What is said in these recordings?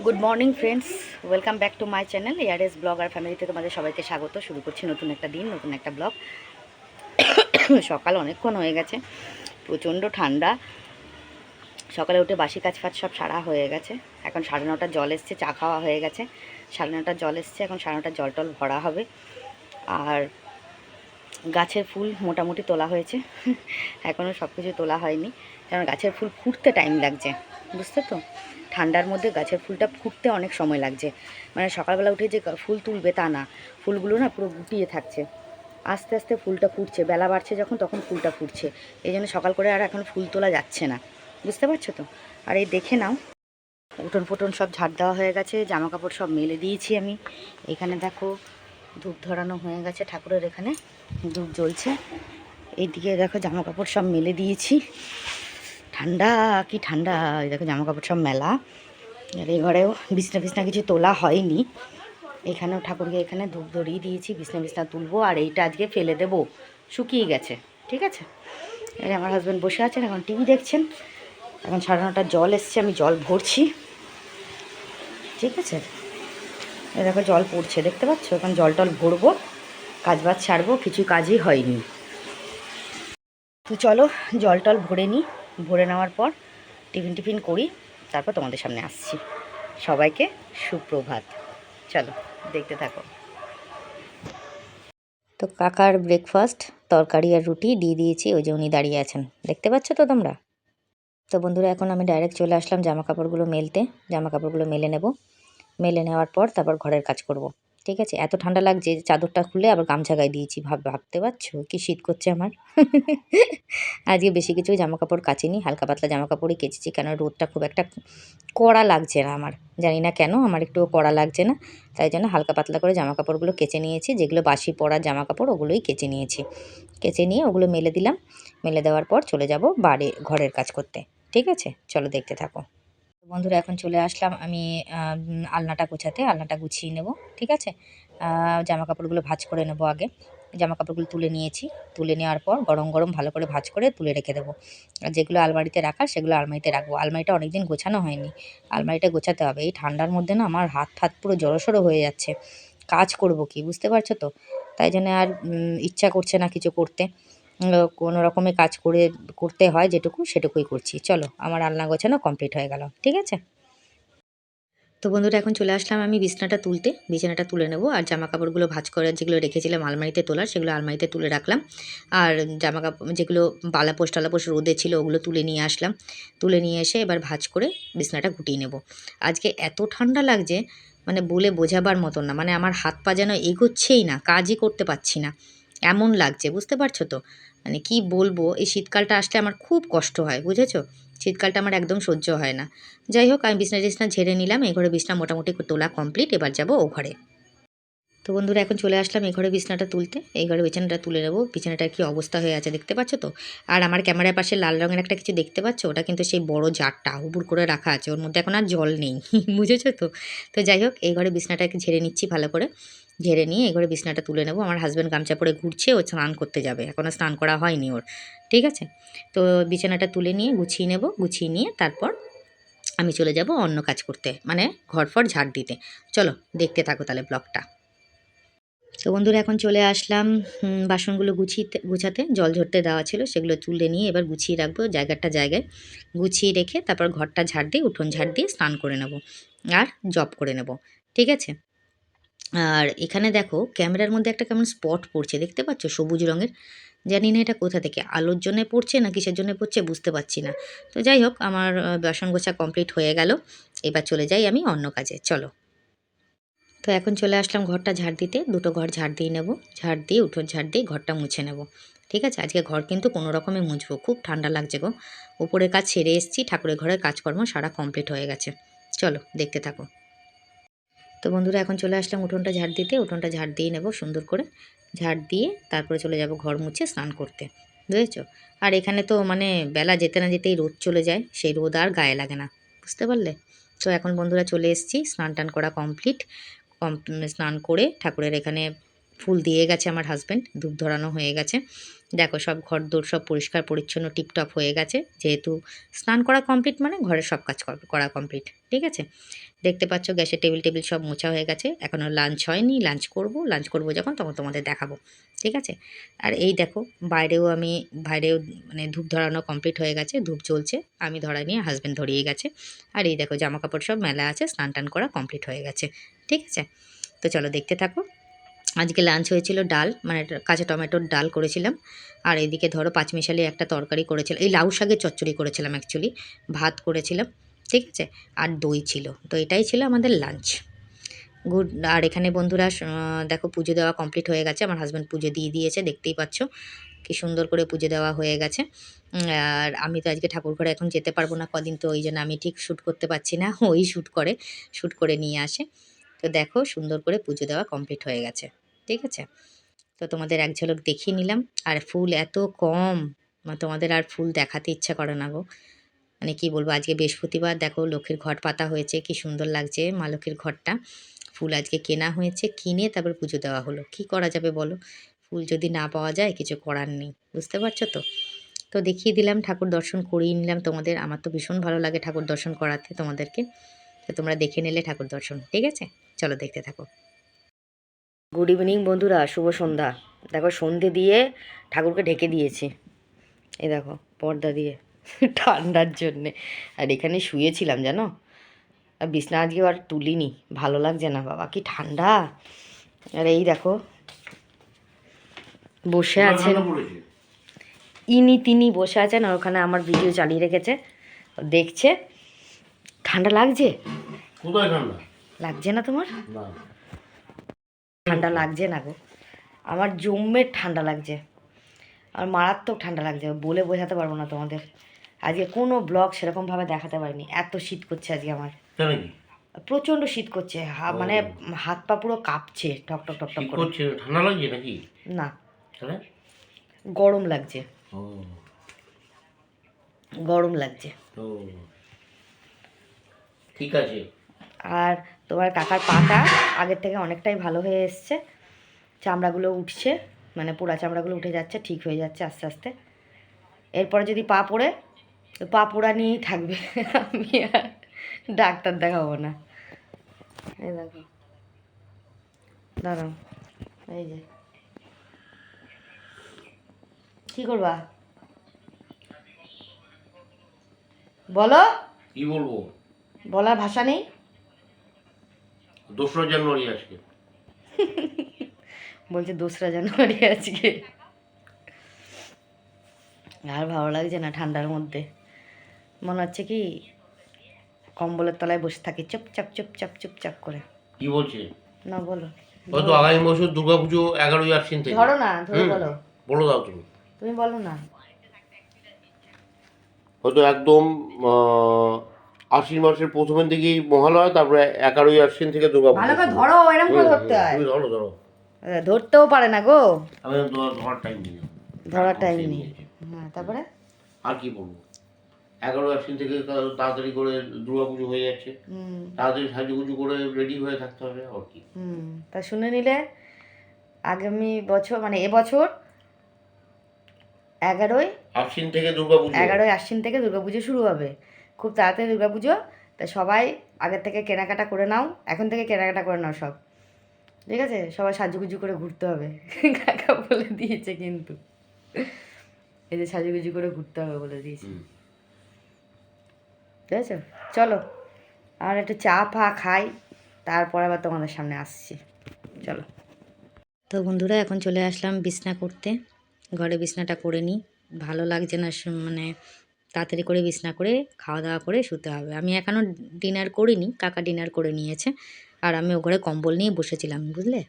Good morning friends, welcome back to my channel ARS blog আর ফ্যামিলিতে তোমাদের সবাইকে স্বাগত। শুরু করছি নতুন একটা দিন, নতুন একটা ব্লগ। সকাল অনেকক্ষণ হয়ে গেছে, প্রচণ্ড ঠান্ডা। সকালে উঠে বাসি কাজ ফাজ সব সারা হয়ে গেছে। এখন 9:30 জল এসছে, চা খাওয়া হয়ে গেছে। 9:30 জল এসছে, এখন 9:30 জল টল ভরা হবে। আর গাছের ফুল মোটামুটি তোলা হয়েছে, এখনও সব কিছু তোলা হয়নি, কারণ গাছের ফুল ফুটতে টাইম লাগছে, বুঝতে তো। ঠান্ডার মধ্যে গাছের ফুলটা ফুটতে অনেক সময় লাগছে। মানে সকালবেলা উঠে যে ফুল তুলবে তা না, ফুলগুলো না পুরো গুটিয়ে থাকছে। আস্তে আস্তে ফুলটা ফুটছে, বেলা বাড়ছে যখন তখন ফুলটা ফুটছে। এই জন্য সকাল করে আর এখন ফুল তোলা যাচ্ছে না, বুঝতে পারছো তো। আর এই দেখে নাও, উঠোন ফোটন সব ঝাড় দেওয়া হয়ে গেছে, জামা কাপড় সব মেলে দিয়েছি আমি। এখানে দেখো ধূপ ধরানো হয়ে গেছে, ঠাকুরের এখানে ধূপ জ্বলছে। এইদিকে দেখো জামা কাপড় সব মেলে দিয়েছি। ঠান্ডা কি ঠান্ডা, এই দেখো জামা কাপড় সব মেলা। আর এই ঘরেও বিছনা ফিছনা কিছু তোলা হয়নি। এখানেও ঠাকুরকে এখানে ধূপ ধরিয়ে দিয়েছি, বিছনা বিছনা তুলবো। আর এইটা আজকে ফেলে দেবো, শুকিয়ে গেছে, ঠিক আছে। এই আমার হাজব্যান্ড বসে আছেন, এখন টিভি দেখছেন। এখন 9:30 জল এসছে, আমি জল ভরছি, ঠিক আছে। এই দেখো জল পড়ছে, দেখতে পাচ্ছ। এখন জল টল ভরবো, কাজ বাজ ছাড়বো, কিছু কাজই হয়নি। তো চলো জল টল ভরে নিই, ভরে নেওয়ার পর টিফিন টিফিন করি, তারপর তোমাদের সামনে আসছি। সবাইকে সুপ্রভাত। চলো দেখতে থাকো। তো কাকার ব্রেকফাস্ট তরকারি আর রুটি দিয়ে দিয়েছি, ওই যে উনি দাঁড়িয়ে আছেন, দেখতে পাচ্ছ তো তোমরা। তো বন্ধুরা এখন আমি ডাইরেক্ট চলে আসলাম জামা কাপড়গুলো মেলতে। জামা কাপড়গুলো মেলে নেব, মেলে নেওয়ার পর তারপর ঘরের কাজ করব, ঠিক আছে। এত ঠান্ডা লাগছে, চাদরটা খুলে আবার গামছা গায়ে দিয়েছি। ভাবতে পারছো কি শীত করছে আমার। আজকে বেশি কিছু জামা কাপড় কাচিনি, হালকা পাতলা জামা কাপড়ই কেচেছি, কেন রোদটা খুব একটা কড়া লাগছে না আমার। জানি না কেন আমার একটু কড়া লাগছে না, তাই জন্য হালকা পাতলা করে জামা কাপড়গুলো কেচে নিয়েছি। যেগুলো বাসি পরা জামা কাপড় ওগুলোই কেচে নিয়েছি। কেচে নিয়ে ওগুলো মেলে দিলাম। মেলে দেওয়ার পর চলে যাব ঘরের কাজ করতে, ঠিক আছে। চলো দেখতে থাকো। বন্ধুরা এখন চলে আসলাম আমি আলনাটা গোছাতে, আলনাটা গুছিয়ে নেব, ঠিক আছে। জামা কাপড়গুলো ভাঁজ করে নেব আগে। জামা কাপড়গুলো তুলে নিয়েছি, তুলে নেওয়ার পর গরম গরম ভালো করে ভাঁজ করে তুলে রেখে দেবো। আর যেগুলো আলমারিতে রাখার সেগুলো আলমারিতে রাখবো। আলমারিটা অনেক দিন গোছানো হয়নি, আলমারিটা গোছাতে হবে। এই ঠান্ডার মধ্যে না আমার হাত ফাত পুরো জড়সড়ো হয়ে যাচ্ছে, কাজ করব কি, বুঝতে পারছো তো। তাই জন্য আর ইচ্ছা করছে না কিছু করতে। কোনো রকমে কাজ করতে হয় যেটুকু সেটুকুই করছি। চলো আমার আলনা গোছানো কমপ্লিট হয়ে গেল, ঠিক আছে। তো বন্ধুরা এখন চলে আসলাম আমি বিছানাটা তুলে নেব। আর জামা কাপড়গুলো ভাঁজ করে যেগুলো রেখেছিলাম আলমারিতে তোলার, সেগুলো আলমারিতে তুলে রাখলাম। আর জামা কাপড় যেগুলো বালাপোষ টালাপোষ রোদে ছিল ওগুলো তুলে নিয়ে আসলাম। তুলে নিয়ে এসে এবার ভাঁজ করে বিছানাটা গুটিয়ে নেব। আজকে এত ঠান্ডা লাগছে, মানে বলে বোঝাবার মতন না। মানে আমার হাত পা যেন এগোচ্ছেই না, কাজই করতে পারছি না, এমন লাগছে, বুঝতে পারছো তো। মানে কি বলবো, এই শীতকালটা আসলে আমার খুব কষ্ট হয়, বুঝেছো। শীতকালটা আমার একদম সহ্য হয় না। যাই হোক আমি বিছনা টিছনা ঝেড়ে নিলাম, এই ঘরে বিছনা মোটামুটি তোলা কমপ্লিট। এবার যাব ও ঘরে। তো বন্ধুরা এখন চলে আসলাম এই ঘরে বিছনাটা তুলতে। এই ঘরে বিছানাটা তুলে নেবো। বিছানাটার কি অবস্থা হয়ে আছে দেখতে পাচ্ছ তো। আর আমার ক্যামেরার পাশে লাল রঙের একটা কিছু দেখতে পাচ্ছ, ওটা কিন্তু সেই বড় জারটা উবুর করে রাখা আছে, ওর মধ্যে এখন আর জল নেই। বুঝেছো তো। তো যাই হোক এই ঘরে বিছনাটাকে ঝেড়ে নিচ্ছি ভালো করে। ঝেড়ে নিয়ে এই ঘরে বিছনাটা তুলে নেবো। আমার হাজব্যান্ড গামছা পরে ঘুরছে, ও স্নান করতে যাবে, এখনও স্নান করা হয়নি ওর, ঠিক আছে। তো বিছানাটা তুলে নিয়ে গুছিয়ে নেব, গুছিয়ে নিয়ে তারপর আমি চলে যাব অন্য কাজ করতে, মানে ঘর ফর ঝাড় দিতে। চলো দেখতে থাকো তাহলে ব্লগটা। তো বন্ধুরা এখন চলে আসলাম বাসনগুলো গুছাতে। জল ঝরতে দেওয়া ছিল, সেগুলো তুলে নিয়ে এবার গুছিয়ে রাখবো জায়গায় গুছিয়ে রেখে তারপর ঘরটা ঝাড় দিয়ে উঠোন ঝাড় দিয়ে স্নান করে নেব আর জব করে নেব, ঠিক আছে। আর এখানে দেখো ক্যামেরার মধ্যে একটা কেমন স্পট পড়ছে, দেখতে পাচ্ছ সবুজ রঙের। জানি না এটা কোথা থেকে, আলোর জন্য পড়ছে না কিসের জন্য পড়ছে বুঝতে পারছি না। তো যাই হোক আমার বাসন গোছা কমপ্লিট হয়ে গেল। এবার চলে যাই আমি অন্য কাজে, চলো। তো এখন চলে আসলাম ঘরটা ঝাড় দিতে। দুটো ঘর ঝাড় দিয়ে নেব, ঝাড় দিয়ে উঠোন ঝাড় দিয়ে ঘরটা মুছে নেব, ঠিক আছে। আজকে ঘর কিন্তু কোনো রকমে মুছবো, খুব ঠান্ডা লাগছে গো। উপরের কাজ সেরে এসেছি, ঠাকুরের ঘরের কাজকর্ম সারা কমপ্লিট হয়ে গেছে। চলো দেখতে থাকো। তো বন্ধুরা এখন চলে আসলাম উঠোনটা ঝাড় দিতে। উঠোনটা ঝাড় দিয়ে নেব সুন্দর করে, ঝাড় দিয়ে তারপরে চলে যাব ঘর মুছে স্নান করতে, বুঝেছো। আর এখানে তো মানে বেলা যেতে না যেতেই রোদ চলে যায়, সেই রোদ আর গায়ে লাগে না, বুঝতে পারলে। তো এখন বন্ধুরা চলে এসেছি, স্নান টান করা কমপ্লিট। স্নান করে ঠাকুরের এখানে ফুল দিয়ে গেছে আমার হাজব্যান্ড, ধূপ ধরানো হয়ে গেছে। দেখো সব ঘর দোর সব পরিষ্কার পরিচ্ছন্ন টিপটপ হয়ে গেছে, যেহেতু স্নান করা কমপ্লিট মানে ঘরের সব কাজ করা কমপ্লিট। ঠিক আছে, দেখতে পাচ্ছ গ্যাসের টেবিল সব মোছা হয়ে গেছে। এখনও লাঞ্চ হয়নি, লাঞ্চ করব যখন তখন তোমাদের দেখাবো। ঠিক আছে, আর এই দেখো বাইরেও মানে ধূপ ধরানো কমপ্লিট হয়ে গেছে, ধূপ জ্বলছে, আমি ধরা নিয়ে হাজব্যান্ড ধরিয়ে গেছে। আর এই দেখো জামা কাপড় সব মেলা আছে, স্নান টান করা কমপ্লিট হয়ে গেছে। ঠিক আছে, তো চলো দেখতে থাকো। আজকে লাঞ্চ হয়েছিল ডাল, মানে কাঁচা টমেটোর ডাল করেছিলাম। আর এদিকে ধরো পাঁচমিশালি একটা তরকারি করেছিলাম, এই লাউ শাকের চচ্চড়ি করেছিলাম অ্যাকচুয়ালি, ভাত করেছিলাম। ঠিক আছে, আর দই ছিল। তো এটাই ছিল আমাদের লাঞ্চ। গুড। আর এখানে বন্ধুরা দেখো পুজো দেওয়া কমপ্লিট হয়ে গেছে, আমার হাজব্যান্ড পুজো দিয়ে দিয়েছে, দেখতেই পাচ্ছ কি সুন্দর করে পুজো দেওয়া হয়ে গেছে। আর আমি তো আজকে ঠাকুর ঘরে এখন যেতে পারবো না কদিন, তো ওই জন্য আমি ঠিক শ্যুট করতে পারছি না, ওই শ্যুট করে নিয়ে আসে। তো দেখো সুন্দর করে পুজো দেওয়া কমপ্লিট হয়ে গেছে। ঠিক আছে, তো তোমাদের এক ঝলক দেখিয়ে নিলাম। আর ফুল এত কম, তোমাদের আর ফুল দেখাতে ইচ্ছা করে না গো। মানে কি বলবো, আজকে বৃহস্পতিবার, দেখো লক্ষ্মীর ঘট পাতা হয়েছে, কি সুন্দর লাগছে মা লক্ষ্মীর ঘরটা। ফুল আজকে কেনা হয়েছে, কিনে তারপর পুজো দেওয়া হলো। কি করা যাবে বলো, ফুল যদি না পাওয়া যায় কিছু করার নেই, বুঝতে পারছো তো। তো দেখিয়ে দিলাম, ঠাকুর দর্শন করিয়ে নিলাম তোমাদের। আমার তো ভীষণ ভালো লাগে ঠাকুর দর্শন করাতে তোমাদেরকে, তো তোমরা দেখে নিলে ঠাকুর দর্শন। ঠিক আছে, চলো দেখতে থাকো। গুড ইভিনিং বন্ধুরা, শুভ সন্ধ্যা। দেখো সন্ধে দিয়ে ঠাকুরকে ঢেকে দিয়েছি, এই দেখো পর্দা দিয়ে ঠান্ডার জন্যে। আর এখানে শুয়েছিলাম জানো, আর বিছনা আজকে আর তুলিনি, ভালো লাগছে না বাবা, কি ঠান্ডা। আর এই দেখো বসে আছেন তিনি বসে আছেন, আর ওখানে আমার ভিডিও চালিয়ে রেখেছে, দেখছে। ঠান্ডা লাগছে? কোথায় ঠান্ডা লাগছে না তোমার? না, ঠান্ডা লাগছে না গো, আমার জম্মের ঠান্ডা লাগছে, আর মারাত্মক ঠান্ডা লাগছে, বলে বোঝাতে পারবো না তোমাদের। আজকে কোনো ব্লগ সেরকমভাবে দেখাতে পারিনি, এত শীত করছে আজকে আমার, প্রচণ্ড শীত করছে। মানে হাত পা পুরো কাঁপছে, টক টক টক টক করছে। ঠান্ডা লাগছে নাকি? না, গরম লাগছে, গরম লাগছে। ঠিক আছে। আর তোমার কাকার পাটা আগের থেকে অনেকটাই ভালো হয়ে এসছে, চামড়াগুলো উঠছে, মানে পোড়া চামড়াগুলো উঠে যাচ্ছে, ঠিক হয়ে যাচ্ছে আস্তে আস্তে। এরপরে যদি পা পোড়ে, তো পা পোড়া নিয়েই থাকবে, আমি আর ডাক্তার দেখাবো না। এই দেখো, দাঁড়াও, এই যে কি করবা বলো, কি বলবো, বলার ভাষা নেই। 2রা জানুয়ারি আজকে, বলছে 2রা জানুয়ারি আজকে। আর ভালো লাগছে না ঠান্ডার মধ্যে, মনে হচ্ছে কি কম্বলের তলায় বসে থাকি চুপচাপ চুপচাপ চুপচাপ করে। কি বলছে? না বলো, হয়তো আগামী বছর দুর্গাপুজো 11ই আশ্বিন থেকে। ধরো না, ধরে বলো, বলে দাও তুমি, তুমি বলো না। হয়তো একদম আশ্বিন মাসের প্রথমের দিকেই মহালয়া, তারপরে 11ই আশ্বিন থেকে দুর্গাপুজো। ভালো করে ধরো, এরকম করে ধরতে হয়। তুমি ধরো ধরো, ধরতেও পারে না গো, আমি ধরার টাইম নেই, ধরার টাইম নেই। হ্যাঁ, তারপরে আর কি বলবো, 11ই আশ্বিন থেকে তাড়াতাড়ি করে দুর্গাপুজো হয়ে যাচ্ছে, তাড়াতাড়ি সাজুগুজু করে রেডি হয়ে থাকতে হবে আর কি। তা শুনে নিলে আগামী বছর, মানে এবছর 11ই আশ্বিন থেকে দুর্গাপুজো, 11ই আশ্বিন থেকে দুর্গাপুজো শুরু হবে, খুব তাড়াতাড়ি দুর্গাপুজো। তা সবাই আগের থেকে কেনাকাটা করে নাও, এখন থেকে কেনাকাটা করে নাও সব, ঠিক আছে? সবাই সাজুগুজু করে ঘুরতে হবে, কাকা বলে দিয়েছে কিন্তু, এই যে সাজুগুজু করে ঘুরতে হবে বলে দিয়েছে, ঠিক আছে? চলো আর একটু চা ফা খাই, তারপর আবার তোমাদের সামনে আসছি, চলো। তো বন্ধুরা এখন চলে আসলাম বিছনা করতে, ঘরে বিছনাটা করে নিই, ভালো লাগছে না, মানে তাড়াতাড়ি করে বিছনা করে খাওয়া দাওয়া করে শুতে হবে। আমি এখনও ডিনার করিনি, কাকা ডিনার করে নিয়েছে, আর আমি ও ঘরে কম্বল নিয়ে বসেছিলাম, বুঝলে?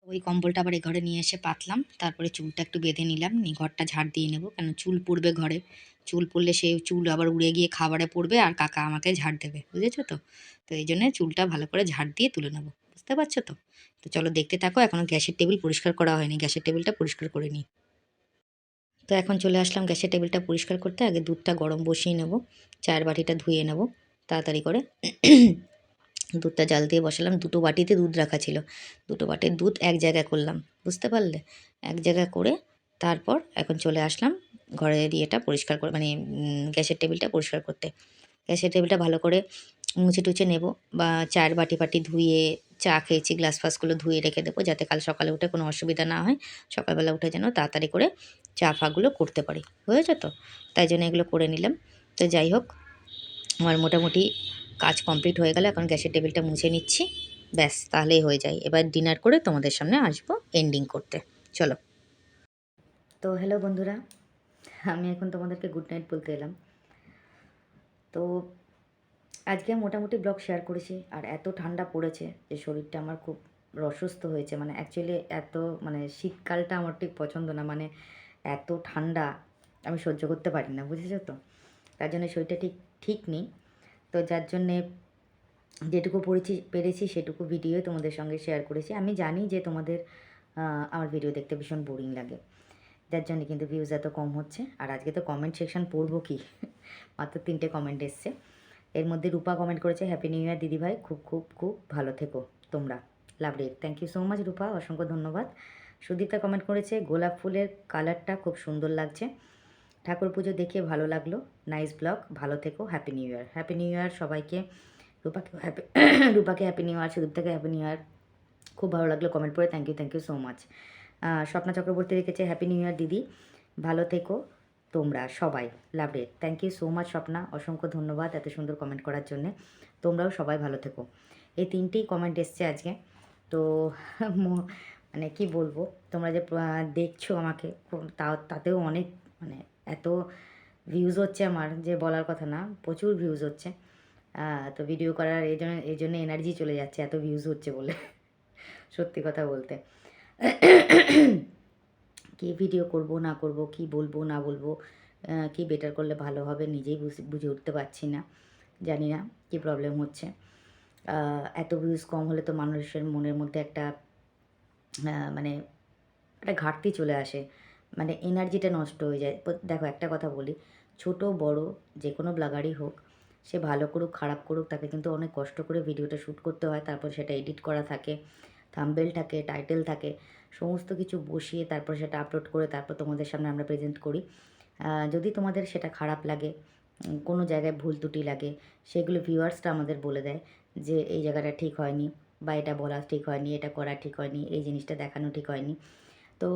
ওই কম্বলটা আবার এই ঘরে নিয়ে এসে পাতলাম, তারপরে চুলটা একটু বেঁধে নিলাম, ঘরটা ঝাড় দিয়ে নেবো, কেন চুল পড়বে ঘরে, চুল পড়লে সেই চুল আবার উড়ে গিয়ে খাবারে পড়বে, আর কাকা আমাকে ঝাড় দেবে, বুঝেছো তো? তো এই জন্যে চুলটা ভালো করে ঝাড় দিয়ে তুলে নেবো, বুঝতে পারছো তো? তো চলো দেখতে থাকো, এখনও গ্যাসের টেবিল পরিষ্কার করা হয়নি, গ্যাসের টেবিলটা পরিষ্কার করে নিই। তো এখন চলে আসলাম গ্যাসের টেবিলটা পরিষ্কার করতে, আগে দুধটা গরম বসিয়ে নেব, চায়ের বাটিটা ধুয়ে নেব তাড়াতাড়ি করে। দুধটা জাল দিয়ে বসালাম, 2টো বাটিতে দুধ রাখা ছিল, 2টো বাটির দুধ এক জায়গায় করলাম, বুঝতে পারলে? এক জায়গায় করে তারপর এখন চলে আসলাম ঘরের ইয়েটা পরিষ্কার করে, মানে গ্যাসের টেবিলটা পরিষ্কার করতে। গ্যাসের টেবিলটা ভালো করে মুছে টুছে নেব, বা চায়ের বাটি ফাটি ধুয়ে, চা খেয়েছি গ্লাস ফ্লাসগুলো ধুয়ে রেখে দেবো, যাতে কাল সকালে উঠে কোনো অসুবিধা না হয়, সকালবেলা উঠে যেন তাড়াতাড়ি করে চা ফাগুলো করতে পারি, বুঝেছো তো? তাই জন্য এগুলো করে নিলাম। তো যাই হোক, আমার মোটামুটি কাজ কমপ্লিট হয়ে গেল, এখন গ্যাসের টেবিলটা মুছে নিচ্ছি, ব্যাস তাহলেই হয়ে যায়। এবার ডিনার করে তোমাদের সামনে আসবো এন্ডিং করতে, চলো। তো হ্যালো বন্ধুরা, আমি এখন তোমাদেরকে গুড নাইট বলতে এলাম। তো আজকে মোটামুটি ব্লগ শেয়ার করেছি, আর এত ঠান্ডা পড়েছে যে শরীরটা আমার খুব অসুস্থ হয়েছে, মানে অ্যাকচুয়ালি এত, মানে শীতকালটা আমার ঠিক পছন্দ না, মানে এত ঠান্ডা আমি সহ্য করতে পারি না, বুঝেছো তো? তার জন্য শরীরটা ঠিক ঠিক নেই। তো যার জন্যে যেটুকু পেরেছি সেটুকু ভিডিও তোমাদের সঙ্গে শেয়ার করেছি। আমি জানি যে তোমাদের আমার ভিডিও দেখতে ভীষণ বোরিং লাগে, যার জন্য কিন্তু ভিউজ এত কম হচ্ছে। আর আজকে তো কমেন্ট সেকশন পড়বো কি, মাত্র 3টে কমেন্ট এসছে। এর মধ্যে রূপা কমেন্ট করেছে, হ্যাপি নিউ ইয়ার দিদিভাই, খুব খুব খুব ভালো থেকো তোমরা, love rate. Thank you so much Rupa, অসংখ্য ধন্যবাদ। সুদীপ্তা কমেন্ট করেছে, গোলাপ ফুলের কালারটা খুব সুন্দর লাগছে, ঠাকুর পুজো দেখে ভালো লাগলো, নাইস ব্লগ, ভালো থেকো, happy new year. Happy new year সবাইকে, রূপাকে হ্যাপি রূপাকে হ্যাপি নিউ ইয়ার, সুদীপ্তাকে হ্যাপি নিউ ইয়ার। খুব ভালো লাগলো কমেন্ট পড়ে, thank you so much. Swapna Chakraborty রেখেছে, হ্যাপি নিউ ইয়ার দিদি, ভালো থেকো তোমরা সবাই, love rate. Thank you so much Swapna, অসংখ্য ধন্যবাদ এত সুন্দর কমেন্ট করার জন্যে। তোমরাও সবাই ভালো থেকো। এই 3টেই কমেন্ট এসছে আজকে। তো মানে কি বলবো, তোমরা যে দেখছো আমাকে, তাতেও অনেক, মানে এত ভিউজ হচ্ছে আমার যে বলার কথা না, প্রচুর ভিউজ হচ্ছে। তো ভিডিও করার এই জন্য এনার্জি চলে যাচ্ছে এত ভিউজ হচ্ছে বলে, সত্যি কথা বলতে। কি ভিডিও করব না করব, কি বলবো না বলবো, কি বেটার করলে ভালো হবে নিজেই বুঝে উঠতে পারছি না, জানি না কি প্রবলেম হচ্ছে। এত ভিউজ কম হলে তো মানুষের মনের মধ্যে একটা মানে একটা ঘাটতি চলে আসে, মানে এনার্জিটা নষ্ট হয়ে যায়। দেখো একটা কথা বলি, ছোট বড় যে কোনো ব্লগারই হোক, সে ভালো করুক খারাপ করুক, তাকে কিন্তু অনেক কষ্ট করে ভিডিওটা শ্যুট করতে হয়, তারপর সেটা এডিট করা থাকে, থাম্বনেল থাকে, টাইটেল থাকে, সমস্ত কিছু বসিয়ে তারপর সেটা আপলোড করে তারপর তোমাদের সামনে আমরা প্রেজেন্ট করি। যদি তোমাদের সেটা খারাপ লাগে, কোনো জায়গায় ভুল ত্রুটি লাগে, সেগুলো ভিউয়ার্সরা আমাদের বলে দেয় যে এই জায়গাটা ঠিক হয়নি, বা এটা বলা ঠিক হয়নি, এটা করা ঠিক হয়নি, এই জিনিসটা দেখানো ঠিক হয়নি। তো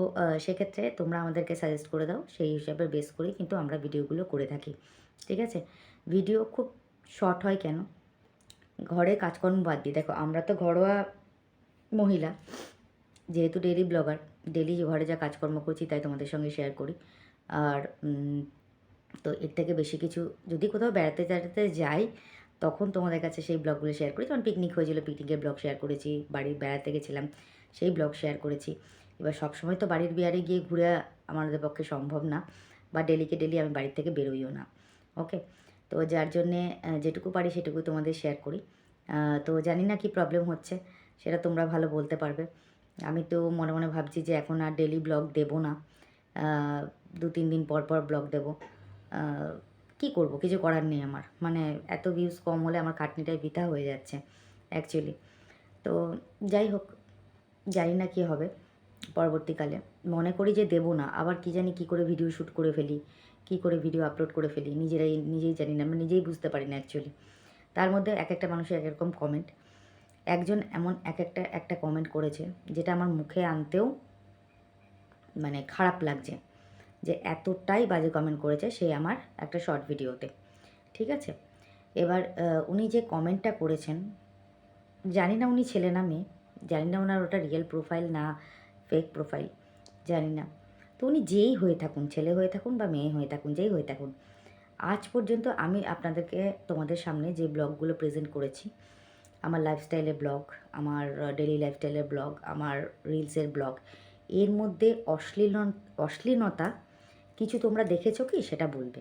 সেক্ষেত্রে তোমরা আমাদেরকে সাজেস্ট করে দাও, সেই হিসাবে বেস করেই কিন্তু আমরা ভিডিওগুলো করে থাকি, ঠিক আছে? ভিডিও খুব শর্ট হয় কেন, ঘরে কাজকর্ম বাদ দিই, দেখো আমরা তো ঘরোয়া মহিলা, যেহেতু ডেলি ব্লগার, ডেলি ঘরে যা কাজকর্ম করছি তাই তোমাদের সঙ্গে শেয়ার করি। আর তো এর থেকে বেশি কিছু, যদি কোথাও বেড়াতে টেড়াতে যাই তখন তোমাদের কাছে সেই ব্লগগুলো শেয়ার করি, যেমন পিকনিক হয়েছিল, পিকনিকের ব্লগ শেয়ার করেছি, বাড়ির বেড়াতে গেছিলাম সেই ব্লগ শেয়ার করেছি। এবার সবসময় তো বাড়ির বিয়ারে গিয়ে ঘুরে আমাদের পক্ষে সম্ভব না, বা ডেলিকে ডেলি আমি বাড়ির থেকে বেরোইও না, ওকে? তো যার জন্যে যেটুকু পারি সেটুকু তোমাদের শেয়ার করি। তো জানি না কি প্রবলেম হচ্ছে, সেটা তোমরা ভালো বলতে পারবে। আমি তো মনে মনে ভাবছি যে এখন আর ডেলি ব্লগ দেবো না, 2-3 দিন পর পর ব্লগ দেবো। কী করব, কিছু করার নেই আমার, মানে এত ভিউজ কম হলে আমার খাটনিটাই বৃথা হয়ে যাচ্ছে অ্যাকচুয়ালি। তো যাই হোক, জানি না কী হবে পরবর্তীকালে, মনে করি যে দেবো না, আবার কী জানি কী করে ভিডিও শ্যুট করে ফেলি, কী করে ভিডিও আপলোড করে ফেলি, নিজেই জানি না, আমি নিজেই বুঝতে পারি না অ্যাকচুয়ালি। তার মধ্যে এক একটা মানুষের এক রকম কমেন্ট, একজন এমন একটা কমেন্ট করেছে যেটা আমার মুখে আনতেও মানে খারাপ লাগছে, যে এতটাই বাজে কমেন্ট করেছে সে আমার একটা শর্ট ভিডিওতে, ঠিক আছে? এবার উনি যে কমেন্টটা করেছেন, জানি না উনি ছেলে না মেয়ে, জানি না ওনার ওটা রিয়েল প্রোফাইল না ফেক প্রোফাইল, জানি না। তো উনি যেই হয়ে থাকুন, ছেলে হয়ে থাকুন বা মেয়ে হয়ে থাকুন, যেই হয়ে থাকুন, আজ পর্যন্ত আমি আপনাদেরকে তোমাদের সামনে যে ব্লগগুলো প্রেজেন্ট করেছি, আমার লাইফস্টাইলের ব্লগ, আমার ডেলি লাইফস্টাইলের ব্লগ, আমার রিলসের ব্লগ, এর মধ্যে অশ্লীলতা কিছু তোমরা দেখেছো কি, সেটা বলবে।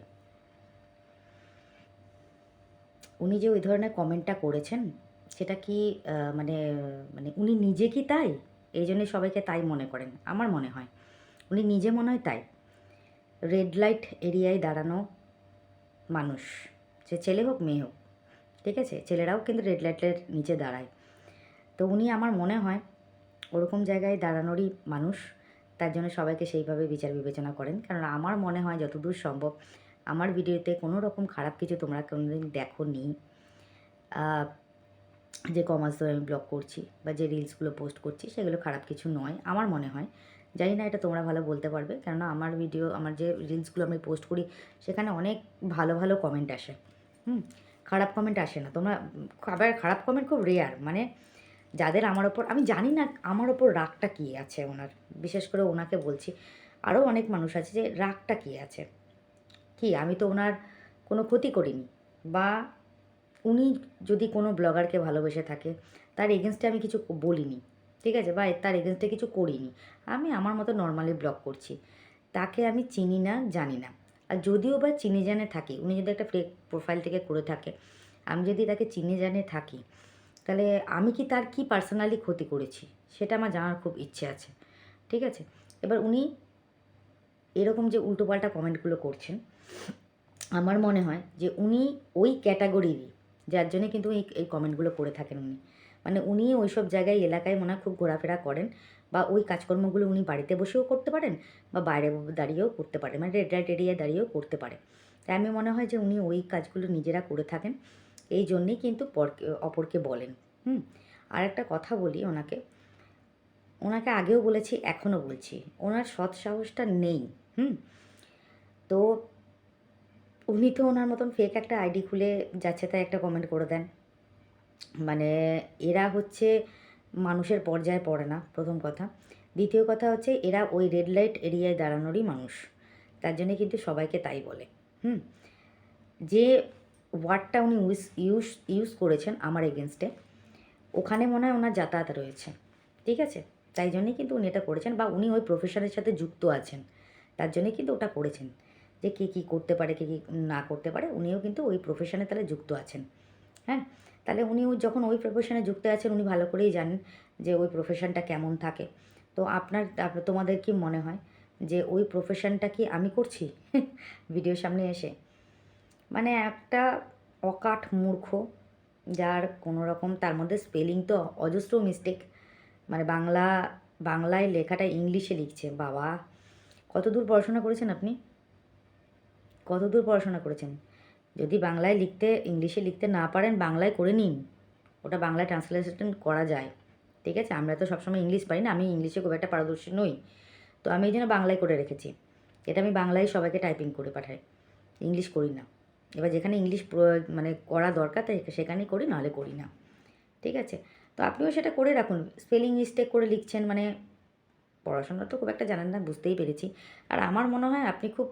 উনি যে ওই ধরনের কমেন্টটা করেছেন, সেটা কি মানে মানে উনি নিজে কি তাই, এই জন্যই সবাইকে তাই মনে করেন, আমার মনে হয় উনি নিজে মনে হয় তাই। রেড লাইট এরিয়ায় দাঁড়ানো মানুষ, সে ছেলে হোক মেয়ে হোক, ঠিক আছে, ছেলেরাও কিন্তু রেড লাইটের নিচে দাঁড়ায়। তো উনি আমার মনে হয় ওরকম জায়গায় দাঁড়ানোরই মানুষ, তার জন্য সবাইকে সেইভাবে বিচার বিবেচনা করেন। কারণ আমার মনে হয় যতদূর সম্ভব আমার ভিডিওতে কোনো রকম খারাপ কিছু তোমরা কোনোদিন দেখোনি। যে কমাস ধরে আমি ব্লগ করছি বা যে রিলসগুলো পোস্ট করছি সেগুলো খারাপ কিছু নয় আমার মনে হয়। জানি না এটা তোমরা ভালো বলতে পারবে, কেননা আমার ভিডিও, আমার যে রিলসগুলো আমি পোস্ট করি সেখানে অনেক ভালো ভালো কমেন্ট আসে। খারাপ কমেন্ট আসে না। তোমরা আবার খারাপ কমেন্ট খুব রেয়ার, মানে যাদের আমার ওপর, আমি জানি না আমার ওপর রাগটা কী আছে ওনার, বিশেষ করে ওনাকে বলছি। আরও অনেক মানুষ আছে যে রাগটা কী আছে, কি আমি তো ওনার কোনো ক্ষতি করিনি, বা উনি যদি কোনো ব্লগারকে ভালোবেসে থাকে তার এগেনস্টে আমি কিছু বলিনি, ঠিক আছে, বা তার এগেনস্টে কিছু করিনি। আমি আমার মতো নর্মালি ব্লগ করছি, তাকে আমি চিনি না, জানি না। আর যদিও বা চিনি জানে থাকি, উনি যদি একটা ফেক প্রোফাইল থেকে করে থাকে, আমি যদি তাকে চিনি জানে থাকি, তাহলে আমি কি তার কি পার্সোনালি ক্ষতি করেছি সেটা আমার জানার খুব ইচ্ছে আছে, ঠিক আছে। এবার উনি এরকম যে উল্টোপাল্টা কমেন্টগুলো করছেন, আমার মনে হয় যে উনি ওই ক্যাটাগরিরই, যার জন্যে কিন্তু এই কমেন্টগুলো করে থাকেন উনি। মানে উনি ওই সব জায়গায় এলাকায় মনে হয় খুব ঘোরাফেরা করেন, বা ওই কাজকর্মগুলো উনি বাড়িতে বসেও করতে পারেন বা বাইরে দাঁড়িয়েও করতে পারেন, মানে রেড লাইট এরিয়ায় দাঁড়িয়েও করতে পারে। তাই আমি মনে হয় যে উনি ওই কাজগুলো নিজেরা করে থাকেন, এই জন্যেই কিন্তু অপরকে বলেন। আর একটা কথা বলি ওনাকে, ওনাকে আগেও বলেছি এখনও বলছি, ওনার সৎ সাহসটা নেই। তো উনি তো ওনার মতন ফেক একটা আইডি খুলে যাচ্ছে তাই একটা কমেন্ট করে দেন। মানে এরা হচ্ছে মানুষের পর্যায়ে পড়ে না, প্রথম কথা। দ্বিতীয় কথা হচ্ছে এরা ওই রেড লাইট এরিয়ায় দাঁড়ানোরই মানুষ, তার জন্যে কিন্তু সবাইকে তাই বলে। যে ওয়ার্ডটা উনি ইউজ করেছেন আমার এগেনস্টে, ওখানে মনে হয় ওনার যাতায়াত রয়েছে, ঠিক আছে। তাই জন্যই কিন্তু উনি এটা করেছেন, বা উনি ওই প্রফেশনের সাথে যুক্ত আছেন, তার জন্যই কিন্তু ওটা করেছেন। যে কে কী করতে পারে, কে কী না করতে পারে, উনিও কিন্তু ওই প্রফেশনে তাহলে যুক্ত আছেন। হ্যাঁ, তাহলে উনি যখন ওই প্রফেশনে যুক্ত আছেন, উনি ভালো করেই জানেন যে ওই প্রফেশনটা কেমন থাকে। তো তোমাদের কি মনে হয় যে ওই প্রফেশনটা কি আমি করছি ভিডিওর সামনে এসে? মানে একটা অকাঠ মূর্খ, যার কোনো রকম, তার মধ্যে স্পেলিং তো অজস্র মিস্টেক, মানে বাংলায় লেখাটা ইংলিশে লিখছে। বাবা, কত দূর পড়াশোনা করেছেন আপনি? কত দূর পড়াশোনা করেছেন? যদি বাংলায় লিখতে, ইংলিশে লিখতে না পারেন, বাংলায় করে নিন, ওটা বাংলায় ট্রান্সলেশন করা যায়, ঠিক আছে। আমরা তো সবসময় ইংলিশ পারি না, আমি ইংলিশে খুব একটা পারদর্শী নই, তো আমি এই জন্য বাংলায় করে রেখেছি। এটা আমি বাংলায় সবাইকে টাইপিং করে পাঠাই, ইংলিশ করি না। এবার যেখানে ইংলিশ মানে করা দরকার তাই সেখানেই করি, নাহলে করি না, ঠিক আছে। তো আপনিও সেটা করে রাখুন। স্পেলিং মিস্টেক করে লিখছেন মানে পড়াশোনা তো খুব একটা জানেন না, বুঝতেই পেরেছি। আর আমার মনে হয় আপনি খুব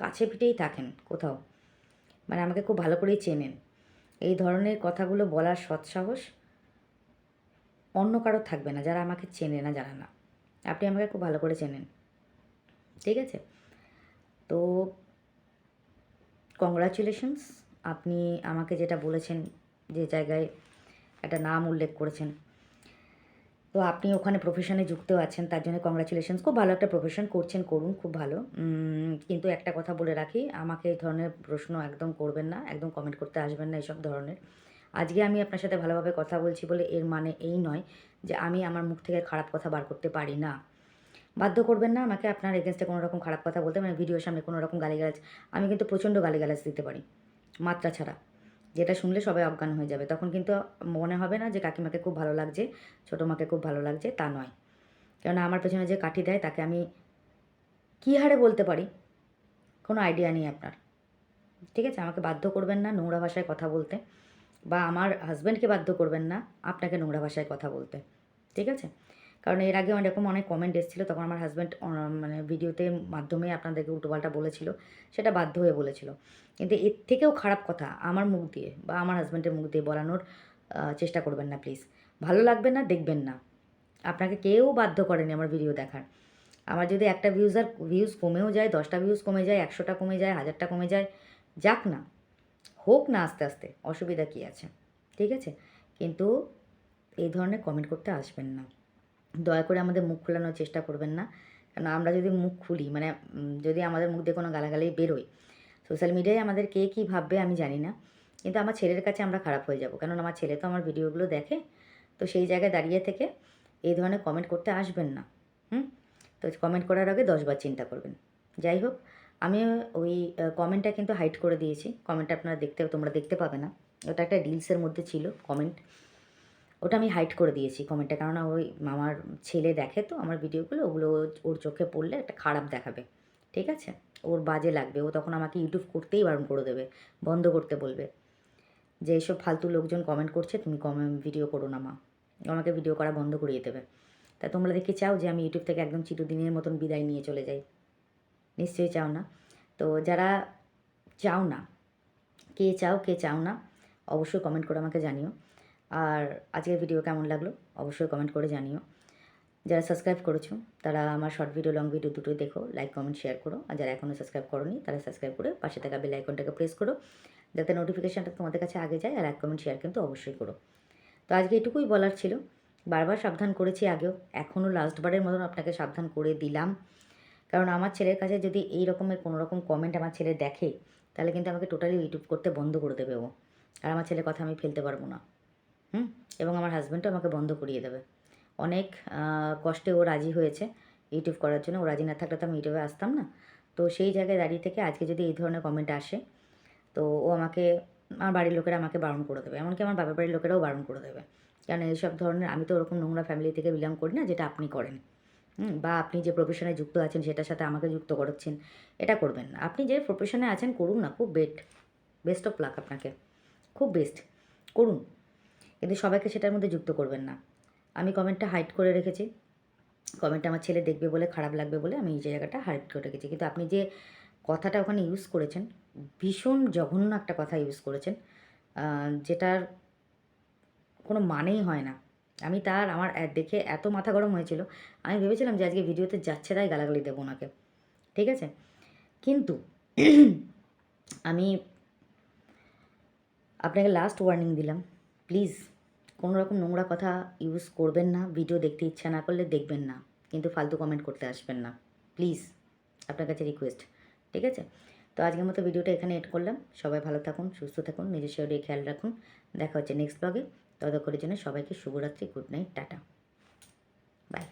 কাছে পিঠেই থাকেন কোথাও, মানে আমাকে খুব ভালো করেই চেনেন। এই ধরনের কথাগুলো বলার সৎসাহস অন্য কারো থাকবে না, যারা আমাকে চেনে না, জানে না। আপনি আমাকে খুব ভালো করে চেনেন, ঠিক আছে। তো কংগ্রাচুলেশনস, আপনি আমাকে যেটা বলেছেন, যে জায়গায় একটা নাম উল্লেখ করেছেন, তো আপনি ওখানে প্রফেশনে যুক্ত আছেন, তার জন্য কংগ্রাচুলেশনস। খুব ভালো একটা প্রফেশন করছেন, করুন, খুব ভালো। কিন্তু একটা কথা বলে রাখি, আমাকে এই ধরনের প্রশ্ন একদম করবেন না, একদম কমেন্ট করতে আসবেন না এসব ধরনের। আজকে আমি আপনার সাথে ভালোভাবে কথা বলছি বলে এর মানে এই নয় যে আমি আমার মুখ থেকে খারাপ কথা বার করতে পারি না। বাধ্য করবেন না আমাকে আপনার এগেনস্টে কোনো রকম খারাপ কথা বলতে, মানে ভিডিওর সামনে কোনো রকম গালিগালাজ। আমি কিন্তু প্রচণ্ড গালিগালাজ দিতে পারি, মাত্রা ছাড়া, যেটা শুনলে সবাই অজ্ঞান হয়ে যাবে। তখন কিন্তু মনে হবে না যে কাকিমাকে খুব ভালো লাগছে, ছোটো মাকে খুব ভালো লাগছে, তা নয়। কেননা আমার পেছনে যে কাঠি দেয় তাকে আমি কী হারে বলতে পারি কোনো আইডিয়া নেই আপনার, ঠিক আছে। আমাকে বাধ্য করবেন না নোংরা ভাষায় কথা বলতে, বা আমার হাজব্যান্ডকে বাধ্য করবেন না আপনাকে নোংরা ভাষায় কথা বলতে, ঠিক আছে। কারণ এর আগে এরকম অনেক কমেন্ট এসেছিলো, তখন আমার হাজব্যান্ড মানে ভিডিওতে মাধ্যমে আপনাদেরকে উল্টোপাল্টা বলেছিল, সেটা বাধ্য হয়ে বলেছিল। কিন্তু এর থেকেও খারাপ কথা আমার মুখ দিয়ে বা আমার হাজব্যান্ডের মুখ দিয়ে বলানোর চেষ্টা করবেন না প্লিজ। ভালো লাগবে না, দেখবেন না। আপনাকে কেউ বাধ্য করেনি আমার ভিডিও দেখার। আমার যদি একটা ভিউজ কমেও যায়, 10টা ভিউজ কমে যায়, 100টা কমে যায়, 1000টা কমে যায়, যাক না, হোক না আস্তে আস্তে, অসুবিধা কী আছে, ঠিক আছে। কিন্তু এই ধরনের কমেন্ট করতে আসবেন না, দয়া করে আমাদের মুখ খোলানোর চেষ্টা করবেন না। কারণ আমরা যদি মুখ খুলি, মানে যদি আমাদের মুখ দিয়ে কোনো গালাগালি বেরোয়, সোশ্যাল মিডিয়ায় আমাদের কে কী ভাববে আমি জানি না, কিন্তু আমার ছেলের কাছে আমরা খারাপ হয়ে যাব, কারণ আমার ছেলে তো আমার ভিডিওগুলো দেখে। তো সেই জায়গায় দাঁড়িয়ে থেকে এই ধরনের কমেন্ট করতে আসবেন না। তো কমেন্ট করার আগে 10বার চিন্তা করবেন। যাই হোক, আমি ওই কমেন্টটা কিন্তু হাইড করে দিয়েছি। কমেন্টটা আপনারা তোমরা দেখতে পাবে না। ওটা একটা রিলসের মধ্যে ছিল কমেন্ট, ওটা আমি হাইড করে দিয়েছি কমেন্টটা, কারণ ওই আমার ছেলে দেখে তো আমার ভিডিওগুলো, ওগুলো ওর চোখে পড়লে একটা খারাপ দেখাবে, ঠিক আছে? ওর বাজে লাগবে, ও তখন আমাকে ইউটিউব করতেই বারণ করে দেবে, বন্ধ করতে বলবে যে এসব ফালতু লোকজন কমেন্ট করছে, তুমি ভিডিও করো না মা, আমাকে ভিডিও করা বন্ধ করিয়ে দেবে। তা তোমরা দেখি চাও যে আমি ইউটিউব থেকে একদম চিরদিনের মতন বিদায় নিয়ে চলে যাই? নিশ্চয়ই চাও না। তো যারা চাও না, কে চাও কে চাও না অবশ্যই কমেন্ট করে আমাকে জানিও। আর আজকের ভিডিও কেমন লাগলো অবশ্যই কমেন্ট করে জানিও। যারা সাবস্ক্রাইব করেছো তারা আমার শর্ট ভিডিও লং ভিডিও দুটোই দেখো, লাইক কমেন্ট শেয়ার করো। আর যারা এখনও সাবস্ক্রাইব করোনি তারা সাবস্ক্রাইব করে পাশে থাকা বেল আইকনটাকে প্রেস করো, যাতে নোটিফিকেশানটা তোমাদের কাছে আগে যায়। আর লাইক কমেন্ট শেয়ার কিন্তু অবশ্যই করো। তো আজকে এটুকুই বলার ছিল। বারবার সাবধান করেছি আগেও, এখনও লাস্টবারের মতন আপনাকে সাবধান করে দিলাম। কারণ আমার ছেলের কাছে যদি এই রকমের কোনো রকম কমেন্ট আমার ছেলে দেখে, তাহলে কিন্তু আমাকে টোটালি ইউটিউব করতে বন্ধ করে দেবে ও। আর আমার ছেলের কথা আমি ফেলতে পারবো না। এবং আমার হাজব্যান্ডও আমাকে বন্ধ করিয়ে দেবে। অনেক কষ্টে ও রাজি হয়েছে ইউটিউব করার জন্য। ও রাজি না থাকলে তো আমি ইউটিউবে আসতাম না। তো সেই জায়গায় দাঁড়িয়ে থেকে আজকে যদি এই ধরনের কমেন্ট আসে, তো ও আমাকে, আমার বাড়ির লোকেরা আমাকে বারণ করে দেবে, এমনকি আমার বাবার বাড়ির লোকেরাও বারণ করে দেবে। কারণ এইসব ধরনের, আমি তো ওরকম নোংরা ফ্যামিলি থেকে বিলং করি না যেটা আপনি করেন। বা আপনি যে প্রফেশনে যুক্ত আছেন সেটার সাথে আমাকে যুক্ত করাচ্ছেন, এটা করবেন না। আপনি যে প্রফেশনে আছেন করুন না, খুব বেস্ট অফ লাক আপনাকে, খুব বেস্ট করুন, কিন্তু সবাইকে সেটার মধ্যে যুক্ত করবেন না। আমি কমেন্টটা হাইড করে রেখেছি, কমেন্টটা আমার ছেলে দেখবে বলে, খারাপ লাগবে বলে আমি এই জায়গাটা হাইড করে রেখেছি। কিন্তু আপনি যে কথাটা ওখানে ইউজ করেছেন, ভীষণ জঘন্য একটা কথা ইউজ করেছেন, যেটার কোনো মানেই হয় না। আমি আমার দেখে এত মাথা গরম হয়েছিল, আমি ভেবেছিলাম যে আজকে ভিডিওতে যাচ্ছে তাই গালাগালি দেবো ওনাকে, ঠিক আছে? কিন্তু আমি আপনাকে লাস্ট ওয়ার্নিং দিলাম, প্লিজ কোনো রকম নোংরা কথা ইউজ করবেন না। ভিডিও দেখতে ইচ্ছা না করলে দেখবেন না, কিন্তু ফালতু কমেন্ট করতে আসবেন না, প্লিজ, আপনার কাছে রিকোয়েস্ট, ঠিক আছে? তো আজকের মতো ভিডিওটা এখানে এড করলাম। সবাই ভালো থাকুন, সুস্থ থাকুন, নিজের শরীরে খেয়াল রাখুন। দেখা হচ্ছে নেক্সট ব্লগে। ততক্ষণের জন্য সবাইকে শুভরাত্রি, গুড নাইট, টাটা, বাই।